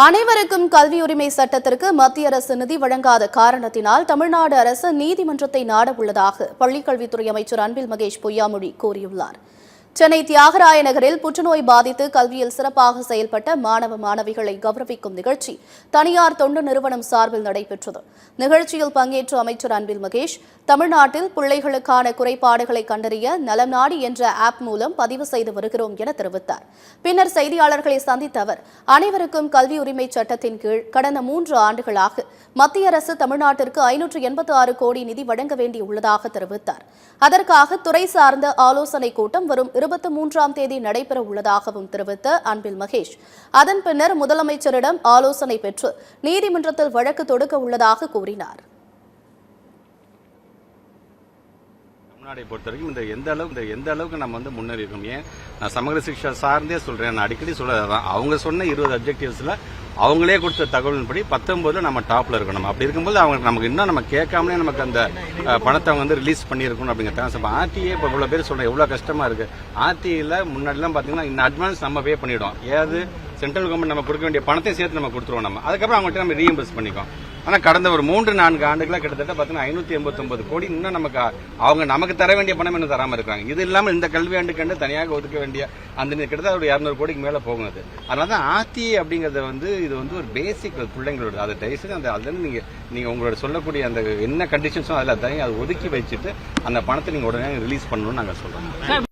அனைவருக்கும் கல்வி உரிமை சட்டத்திற்கு மத்திய அரசு நிதி வழங்காத காரணத்தினால் தமிழ்நாடு அரசு நீதிமன்றத்தை நாட உள்ளதாக பள்ளிக்கல்வித்துறை அமைச்சர் அன்பில் மகேஷ் பொய்யாமொழி கூறியுள்ளார். சென்னை தியாகராய நகரில் புற்றுநோய் பாதித்து கல்வியில் சிறப்பாக செயல்பட்ட மாணவ மாணவிகளை கௌரவிக்கும் நிகழ்ச்சி தனியார் தொண்டு நிறுவனம் சார்பில் நடைபெற்றது. நிகழ்ச்சியில் பங்கேற்ற அமைச்சர் அன்பில் மகேஷ், தமிழ்நாட்டில் பிள்ளைகளுக்கான குறைபாடுகளை கண்டறிய நலம் நாடி என்ற ஆப் மூலம் பதிவு செய்து வருகிறோம் என தெரிவித்தார். பின்னர் செய்தியாளர்களை சந்தித்த அவர், அனைவருக்கும் கல்வி உரிமை சட்டத்தின் கீழ் கடந்த 3 ஆண்டுகளாக மத்திய அரசு தமிழ்நாட்டிற்கு 586 கோடி நிதி வழங்க வேண்டியுள்ளதாக தெரிவித்தார். அதற்காக துறை சார்ந்த ஆலோசனைக் கூட்டம் வரும் 23ஆம் தேதி நடைபெற உள்ளதாகவும் தெரிவித்த அன்பில் மகேஷ், அதன் பின்னர் முதலமைச்சரிடம் ஆலோசனை பெற்று நீதிமன்றத்தில் வழக்கு தொடுக்க உள்ளதாக கூறினார். தமிழ்நாட்டை பொறுத்தவரைக்கும் எந்த அளவுக்கு நம்ம முன்னேறி இருக்கோம். ஏன் நான் சமகர சிக்ஷா சார்ந்தே சொல்றேன், நான் அடிக்கடி சொல்றதான், அவங்க சொன்ன 20 அப்ஜெக்டிவ்ஸ்ல அவங்களே கொடுத்த தகவலின்படி 19 நம்ம டாப்ல இருக்கணும். அப்படி இருக்கும்போது அவங்க நமக்கு இன்னும் நம்ம கேட்காமலே நமக்கு அந்த பணத்தை அவங்க ரிலீஸ் பண்ணியிருக்கணும் அப்படிங்கிறத. ஆர்டிஏ இப்போ இவ்வளோ பேர் சொல்றேன், எவ்வளோ கஷ்டமா இருக்கு. ஆர்டிஏல முன்னாடிலாம் பார்த்தீங்கன்னா இந்த அட்வான்ஸ் நம்ம பே பண்ணிவிடும். ஏதாவது சென்ட்ரல் கவர்மெண்ட் நம்ம கொடுக்க வேண்டிய பணத்தையும் சேர்த்து நம்ம கொடுத்துருவோம். அதுக்கப்புறம் அவங்கள்ட்ட நம்ம ரீஎம்பர்ஸ் பண்ணிக்கோம். ஆனால் கடந்த ஒரு 3-4 ஆண்டுகளாக கிட்டத்தட்ட பார்த்தீங்கன்னா 589 கோடி இன்னும் நமக்கு தர வேண்டிய பணம் இன்னும் தராமல் இருக்காங்க. இது இல்லாமல் இந்த கல்வி ஆண்டுக்கு தனியாக ஒதுக்க வேண்டிய அந்த கிட்டத்தட்ட ஒரு 200 கோடிக்கு மேலே போகும். அது அதனால தான் ஆர்டிஏ அப்படிங்கிறத இது ஒரு பேசிக் பிள்ளைங்களோட அதை தயவுசெய்து அதில் நீங்கள் உங்களோட சொல்லக்கூடிய அந்த என்ன கண்டிஷன்ஸும் அதில் அதை ஒதுக்கி வச்சுட்டு அந்த பணத்தை நீங்கள் உடனே ரிலீஸ் பண்ணணும்னு நாங்கள் சொல்கிறோம்.